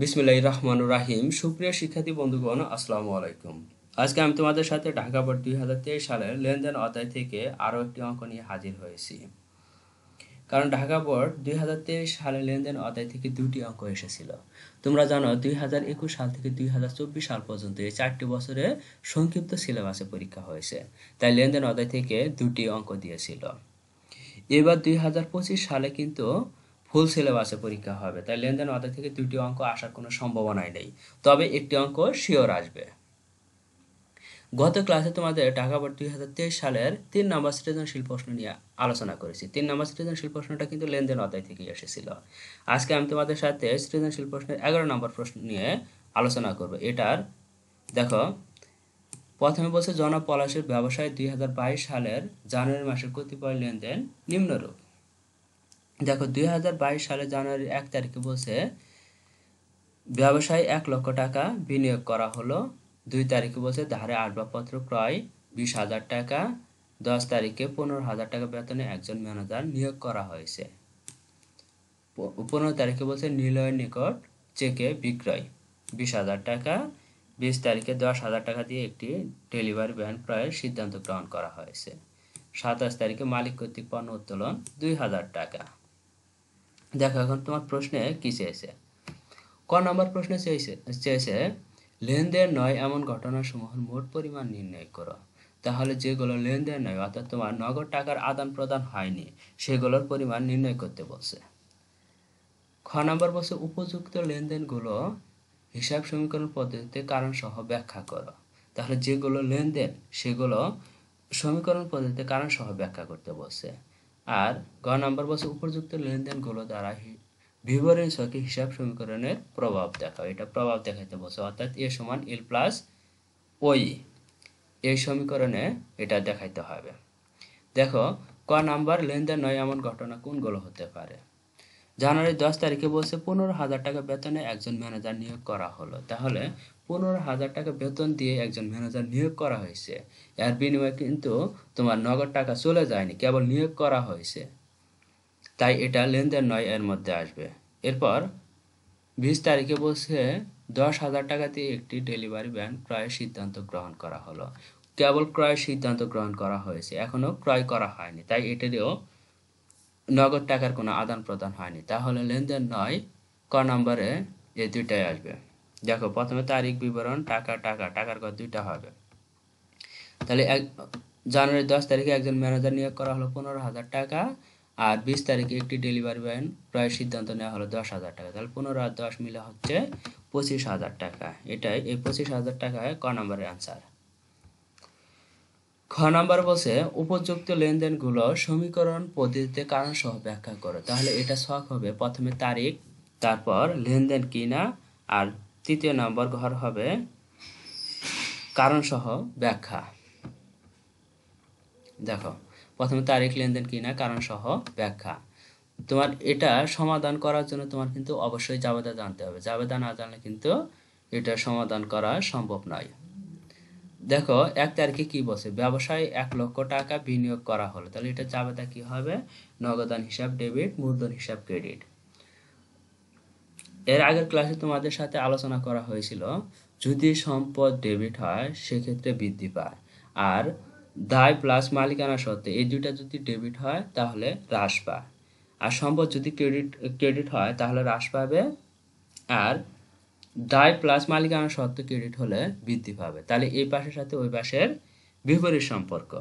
বিসমিল্লাহির রহমানির রহিম। সুপ্রিয় শিক্ষার্থী বন্ধুগণ, আসসালামু আলাইকুম। আজকে আমি তোমাদের সাথে ঢাকা বোর্ড 2023 সালের লেনদেন অধ্যায় থেকে আরও একটি অঙ্ক নিয়ে হাজির হয়েছি। কারণ ঢাকা বোর্ড 2023 সালের লেনদেন অধ্যায় থেকে দুটি অঙ্ক এসেছিল। তোমরা জানো 2021 সাল থেকে 2024 সাল পর্যন্ত এই 4টি বছরে সংক্ষিপ্ত সিলেবাসে পরীক্ষা হয়েছে, তাই লেনদেন অধ্যায় থেকে দুটি অঙ্ক দিয়েছিল। এবার 2025 সালে কিন্তু ফুল সিলেবাসে পরীক্ষা হবে, তাই লেনদেন অধ্যায় থেকে দুটি অঙ্ক আসার কোনো সম্ভাবনাই নেই, তবে একটি অঙ্ক শিওর আসবে। গত ক্লাসে তোমাদের ঢাকা বোর্ড 2023 সালের 3 নম্বর সৃজনশীল প্রশ্ন নিয়ে আলোচনা করেছি। 3 নম্বর সৃজনশীল প্রশ্নটা কিন্তু লেনদেন অধ্যায় থেকে এসেছিল। আজকে আমি তোমাদের সাথে সৃজনশীল প্রশ্নের 11 নম্বর প্রশ্ন নিয়ে আলোচনা করব। এটার দেখো, প্রথমে বলছে জনাব পলাশের ব্যবসায় 2022 সালের জানুয়ারি মাসের কতিপয় লেনদেন নিম্নরূপ। দেখো 2022 সালের জানুয়ারির 1 তারিখে বলছে ব্যবসায় 1 লক্ষ টাকা বিনিয়োগ করা হলো। 2 তারিখে বলছে ধারে আসবাবপত্র ক্রয় 20,000 টাকা। 10 তারিখে 15,000 টাকা বেতনে একজন ম্যানেজার নিয়োগ করা হয়েছে। 15 তারিখে বলছে নিলয়ের নিকট চেকে বিক্রয় 20,000 টাকা। 20 তারিখে 10,000 টাকা দিয়ে একটি ডেলিভারি ভ্যান ক্রয়ের সিদ্ধান্ত গ্রহণ করা হয়েছে। 27 তারিখে মালিক কর্তৃক পণ্য উত্তোলন 2,000 টাকা। দেখো এখন তোমার প্রশ্নে কি চেয়েছে। ক নম্বর প্রশ্নে চেয়েছে লেনদেন নয় এমন ঘটনাসমূহের মোট পরিমাণ নির্ণয় করো। তাহলে যেগুলো লেনদেন নয়, অর্থাৎ তোমার নগদ টাকার আদান প্রদান হয়নি, সেগুলোর পরিমাণ নির্ণয় করতে বলছে। খ নম্বর বলছে উপযুক্ত লেনদেনগুলো হিসাব সমীকরণ পদ্ধতিতে কারণ সহ ব্যাখ্যা করো। তাহলে যেগুলো লেনদেন সেগুলো সমীকরণ পদ্ধতিতে কারণ সহ ব্যাখ্যা করতে বলছে। আর গ নম্বর বলছে উপযুক্ত লেনদেনগুলো দ্বারা বিবরণী ছকে হিসাব সমীকরণের প্রভাব দেখাও। এটা প্রভাব দেখাইতে বলছে, অর্থাৎ এ সমান এল প্লাস ওই, এই সমীকরণে এটা দেখাইতে হবে। দেখো ক নাম্বার লেনদেন নয় এমন ঘটনা কোনগুলো হতে পারে। জানুয়ারি 10 তারিখে বলছে 15,000 টাকা বেতনে একজন ম্যানেজার নিয়োগ করা হলো। তাহলে 15,000 টাকা বেতন দিয়ে একজন ম্যানেজার নিয়োগ করা হয়েছে, এর বিনিময়ে কিন্তু তোমার নগদ টাকা চলে যায়নি, কেবল নিয়োগ করা হয়েছে, তাই এটা লেনদেন নয় এর মধ্যে আসবে। এরপর 20 তারিখে বলছে 10,000 টাকা দিয়ে একটি ডেলিভারি ভ্যান ক্রয়ের সিদ্ধান্ত গ্রহণ করা হলো। কেবল ক্রয়ের সিদ্ধান্ত গ্রহণ করা হয়েছে, এখনো ক্রয় করা হয়নি, তাই এটারও নগদ টাকার কোনো আদান প্রদান হয়নি। তাহলে লেনদেন নয় ক নম্বরে এই দুইটাই আসবে। দেখো প্রথমে তারিখ বিবরণ টাকা টাকা টাকার ঘর দুইটা হবে। তাহলে জানুয়ারি 10 তারিখে একজন ম্যানেজার নিয়োগ করা হলো 15,000 টাকা, আর 20 তারিখে একটি ডেলিভারি ভ্যান ক্রয়ের সিদ্ধান্ত নেওয়া হলো 10,000 টাকা। তাহলে 15 আর 10 মিলে হচ্ছে 25,000 টাকা। এটাই এই 25,000 টাকায় ক নম্বরের অ্যান্সার। খ নম্বর বলছে উপযুক্ত লেনদেনগুলো সমীকরণ পদ্ধতিতে কারণ সহ ব্যাখ্যা করো। তাহলে এটা ছক হবে, প্রথমে তারিখ, তারপর লেনদেন কিনা, আর তৃতীয় নম্বর ঘর হবে কারণ সহ ব্যাখ্যা। দেখো প্রথমে তারিখ, লেনদেন কিনা, কারণ সহ ব্যাখ্যা। তোমার এটা সমাধান করার জন্য তোমার কিন্তু অবশ্যই জাবেদা জানতে হবে। জাবেদা না জানলে কিন্তু এটা সমাধান করা সম্ভব নয়। দেখো 1 তারিখে কি বলছে, ব্যবসায় 1 লক্ষ টাকা বিনিয়োগ করা হলো। তাহলে এটা জাবেদা কি হবে, নগদান হিসাব ডেবিট, মূলধন হিসাব ক্রেডিট। এর আগের ক্লাসে তোমাদের সাথে আলোচনা করা হয়েছিল যদি সম্পদ ডেবিট হয় সেক্ষেত্রে বৃদ্ধি পায়, আর দায় প্লাস মালিকানা সত্ত্বে এই দুইটা যদি ডেবিট হয় তাহলে হ্রাস পায়, আর সম্পদ যদি ক্রেডিট হয় তাহলে হ্রাস পাবে, আর দায় প্লাস মালিকানা সত্ত্বে ক্রেডিট হলে বৃদ্ধি পাবে। তাহলে এই পাশের সাথে ওই পাশের বিপরীত সম্পর্ক,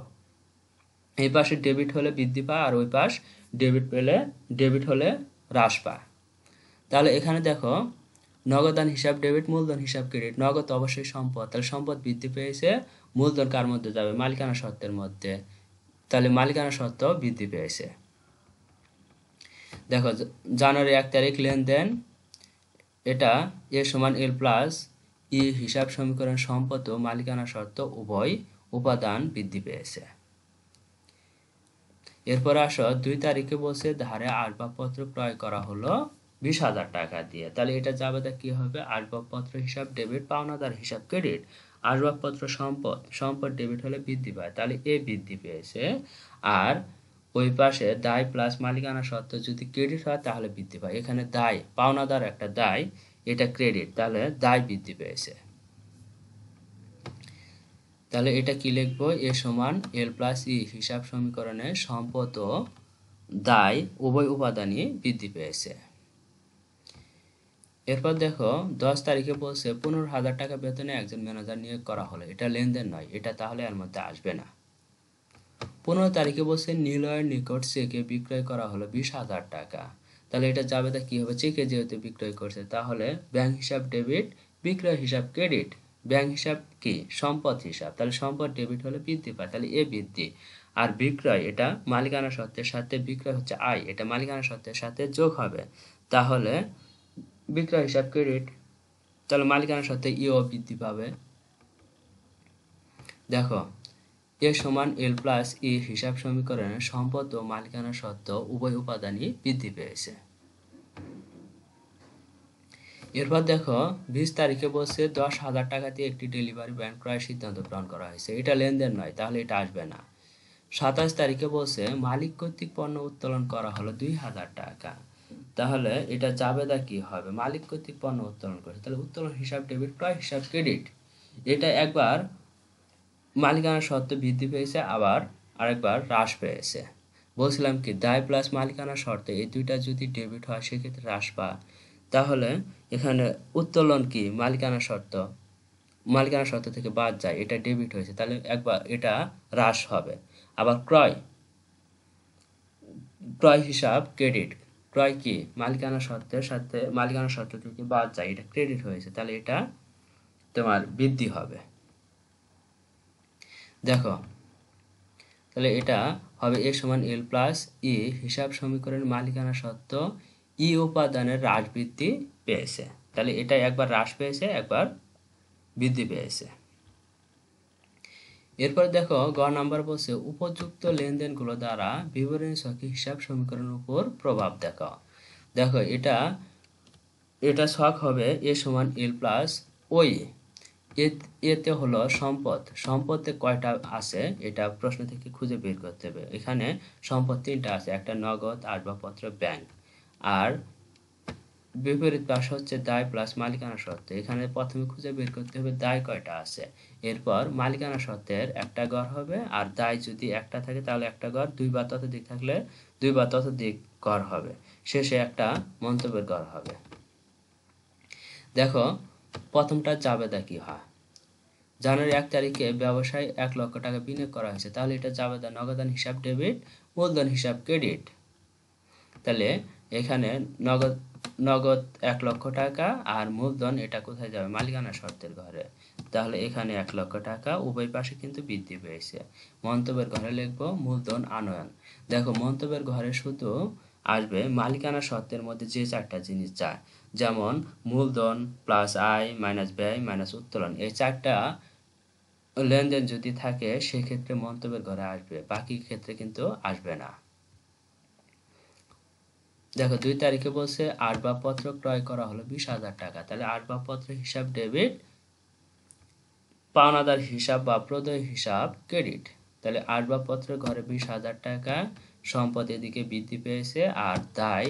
এই পাশে ডেবিট হলে বৃদ্ধি পায় আর ওই পাশ ডেবিট হলে হ্রাস পায়। তাহলে এখানে দেখো নগদান হিসাব ডেবিট, মূলধন হিসাব ক্রেডিট। নগদ অবশ্যই সম্পদ, তাহলে সম্পদ বৃদ্ধি পেয়েছে, মূলধন কার মধ্যে যাবে, মালিকানা সত্ত্বের মধ্যে, তাহলে মালিকানা সত্ত্ব বৃদ্ধি পেয়েছে। দেখো জানুয়ারি 1 তারিখ লেনদেন, এটা এ সমান এল প্লাস ই হিসাব সমীকরণ সম্পদ ও মালিকানা শর্ত উভয় উপাদান বৃদ্ধি পেয়েছে। এরপর আসো 2 তারিখে বলছে ধারে আসবাবপত্র ক্রয় করা হলো 20,000 টাকা দিয়ে। তাহলে এটা জাবেদা কি হবে, আসবাবপত্র হিসাব ডেবিট, পাওনাদার হিসাব ক্রেডিট। আসবাবপত্র সম্পদ, সম্পদ ডেবিট হলে বৃদ্ধি পায়, তাহলে এ বৃদ্ধি পেয়েছে, আর ওই পাশে দায় প্লাস মালিকানা সত্ত্ব যদি ক্রেডিট হয় তাহলে বৃদ্ধি পায়। এখানে দায়, পাওনাদার একটা দায়, এটা ক্রেডিট, তাহলে দায় বৃদ্ধি পেয়েছে। তাহলে এটা কি লিখবো, এ সমান এল প্লাস ই হিসাব সমীকরণে সম্পদ ও দায় উভয় উপাদানই বৃদ্ধি পেয়েছে। এরপর দেখো 10 তারিখে বলছে 15,000 টাকা বেতনে একজন ম্যানেজার নিয়োগ করা হলো, এটা লেনদেন নয়, এটা তাহলে এর মধ্যে আসবে না। 15 তারিখে বলছে নিলয়ের নিকট চেকে বিক্রয় করা হলো 20,000 টাকা, তাহলে এটা যাবেটা কি হবে, চেকে যেহেতু বিক্রয় করছে তাহলে ব্যাংক হিসাব ডেবিট, বিক্রয় হিসাব ক্রেডিট। ব্যাংক হিসাব কি, সম্পদ হিসাব, তাহলে সম্পদ ডেবিট হলে বৃদ্ধি পায়, তাহলে এ বৃদ্ধি। আর বিক্রয় এটা মালিকানা সত্ত্বের সাথে, বিক্রয় হচ্ছে আয়, এটা মালিকানা সত্ত্বের সাথে যোগ হবে, তাহলে বিক্রয় হিসাব ক্রেডিট, তাহলে মালিকানা সত্ত্বে ইও বৃদ্ধি পাবে। দেখো এ সমান এল প্লাস ই হিসাব সমীকরণে সম্পদ ও মালিকানা সত্ত্ব উভয় উপাদানই বৃদ্ধি পেয়েছে। এরপর দেখো 20 তারিখে বলছে 10,000 টাকা দিয়ে একটি ডেলিভারি ভ্যান ক্রয়ের সিদ্ধান্ত গ্রহণ করা হয়েছে, এটা লেনদেন নয়, তাহলে এটা আসবে না। 27 তারিখে বলছে মালিক কর্তৃক পণ্য উত্তোলন করা হলো 2,000 টাকা, তাহলে এটা জাবেদা কি হবে, মালিক কর্তৃক পণ্য উত্তোলন করেছে, তাহলে উত্তোলন হিসাব ডেবিট, ক্রয় হিসাব ক্রেডিট। এটা একবার মালিকানা সত্ত্ব বৃদ্ধি পেয়েছে, আবার আরেকবার হ্রাস পেয়েছে। বলছিলাম কি দায় প্লাস মালিকানা শর্তে এই দুইটা যদি ডেবিট হয় সেক্ষেত্রে হ্রাস পায়, তাহলে এখানে উত্তোলন কি মালিকানা শর্ত, মালিকানা শর্ত থেকে বাদ যায়, এটা ডেবিট হয়েছে, তাহলে একবার এটা হ্রাস হবে। আবার ক্রয়, ক্রয় হিসাব ক্রেডিট, ক্রয় কি মালিকানা শর্তের সাথে, মালিকানা শর্ত থেকে বাদ যায়, এটা ক্রেডিট হয়েছে, তাহলে এটা তোমার বৃদ্ধি হবে। দেখো তাহলে এটা হবে এ সমান এল প্লাস ই হিসাব সমীকরণের মালিকানা সত্ত্ব ই উপাদানের হ্রাস বৃদ্ধি পেয়েছে, তাহলে এটা একবার হ্রাস পেয়েছে, একবার বৃদ্ধি পেয়েছে। এরপর দেখো গ নাম্বার বলছে উপযুক্ত লেনদেনগুলো দ্বারা বিবরণী ছকে হিসাব সমীকরণের উপর প্রভাব দেখাও। দেখো এটা ছক হবে এ সমান এল প্লাস ওই, এতে হলো সম্পদ, সম্পদে কয়টা আছে এটা প্রশ্ন থেকে খুঁজে বের করতে হবে। এখানে সম্পদ 3টা আছে, একটা নগদ, আসবাবপত্র, ব্যাংক। আর বিপরীত পাশে হচ্ছে দায় প্লাস মালিকানা সত্ত্ব, এখানে প্রথমে খুঁজে বের করতে হবে দায় কয়টা আছে, এরপর মালিকানা সত্ত্বের একটা ঘর হবে, আর দায় যদি একটা থাকে তাহলে একটা ঘর, 2 বা ততোধিক থাকলে 2 বা ততোধিক ঘর হবে, শেষে একটা মন্তব্যের ঘর হবে। দেখো প্রথমটা জাবেদা কি হয়, জানুয়ারি 1 তারিখে ব্যবসায় 1 লক্ষ টাকা বিনিয়োগ করা হয়েছে, তাহলে এটা জাবেদা নগদান হিসাব ডেবিট, মূলধন হিসাব ক্রেডিট। তাহলে এখানে নগদ নগদ 1 লক্ষ টাকা আর মূলধন এটা কোথায় যাবে, মালিকানা শর্তের ঘরে, তাহলে এখানে 1 লক্ষ টাকা, উভয় পাশে কিন্তু বৃদ্ধি পেয়েছে। মন্তব্যের ঘরে লিখবো মূলধন আনয়ন। দেখো মন্তব্যের ঘরে শুধু আসবে মালিকানা শর্তের মধ্যে যে 4টা জিনিস যায়, যেমন মূলধন প্লাস আয় মাইনাস ব্যয় মাইনাস উত্তোলন, এই 4টা লেনদেন যদি থাকে সেক্ষেত্রে মন্তব্যের ঘরে আসবে, বাকি ক্ষেত্রে কিন্তু আসবে না। দেখো 2 তারিখে বলছে আসবাবপত্র ক্রয় করা হলো 20,000 টাকা, তাহলে আসবাবপত্র হিসাব ডেবিট, পাওনাদার হিসাব বা প্রদেয় হিসাব ক্রেডিট। তাহলে আসবাবপত্রের ঘরে 20,000 টাকা, সম্পদ এদিকে বৃদ্ধি পেয়েছে, আর দায়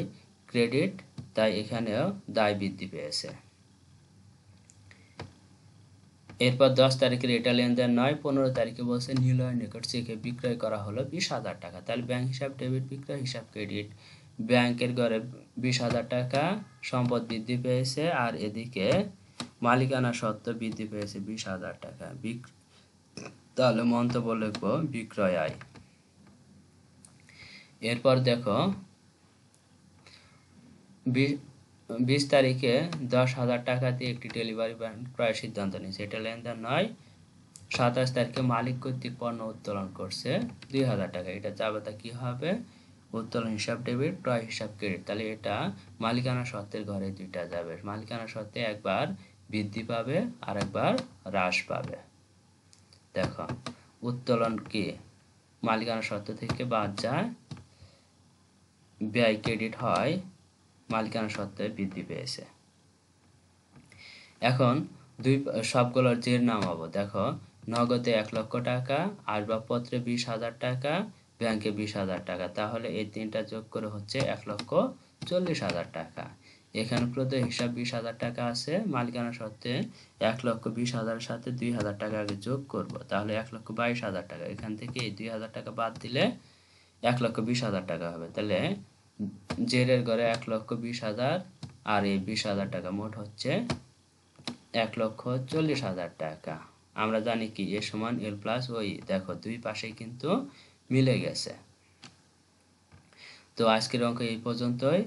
ক্রেডিট, তাই এখানেও দায় বৃদ্ধি পেয়েছে। এরপর 10 তারিখের এটা লেনদেন নয়। 15 তারিখে বলছে নিলয়ের নিকট চেকে বিক্রয় করা হলো 20,000 টাকা, তাহলে ব্যাংক হিসাব ডেবিট, বিক্রয় হিসাব ক্রেডিট। ব্যাংকের ঘরে 20,000 টাকা, সম্পদ বৃদ্ধি পেয়েছে, আর এদিকে মালিকানা সত্ত্ব বৃদ্ধি পেয়েছে 20,000 টাকা, তাহলে মন্তব্য লিখবো বিক্রয় আয়। এরপর দেখো 20 তারিখে 10,000 টাকা দিয়ে একটি ডেলিভারি ভ্যান ক্রয়ের সিদ্ধান্ত নিয়েছে, এটা লেনদেন নয়। 27 তারিখে মালিক কর্তৃক পণ্য উত্তোলন করছে 2,000 টাকা, এটা জাবেদা কি হবে, উত্তোলন হিসাব ডেবিট, ক্রয় হিসাব ক্রেডিট, তাহলে এটা মালিকানা সত্ত্বের ঘরে দুইটা যাবে, মালিকানা সত্ত্বে একবার বৃদ্ধি পাবে আর একবার হ্রাস পাবে। দেখো উত্তোলন কি মালিকানা সত্ত্ব থেকে বাদ যায়, ব্যয় ক্রেডিট হয়, মালিকানা সত্ত্বে বৃদ্ধি পেয়েছে। এখন সবগুলোর জের নামাবো। দেখো নগদে 1 লক্ষ টাকা, আসবাবপত্রে 20,000 টাকা, ব্যাংকে 20,000 টাকা, তাহলে এই 3টা যোগ করে হচ্ছে 1,40,000 টাকা। এখানে প্রদেয় হিসাব 20,000 টাকা আছে, মালিকানা সত্ত্বে 1,20,000 সাথে 2,000 টাকা আগে যোগ করব, তাহলে 1,22,000 টাকা। এখান থেকে এই 2,000 টাকা বাদ দিলে 1,20,000 টাকা হবে। তাহলে জেরের ঘরে 1,20,000 আর এই 20,000 টাকা, মোট হচ্ছে 1,40,000 টাকা। আমরা জানি কি এ সমান এল প্লাস ওই, দেখো দুই পাশেই কিন্তু মিলে গেছে। তো আজকের অঙ্ক এই পর্যন্তই।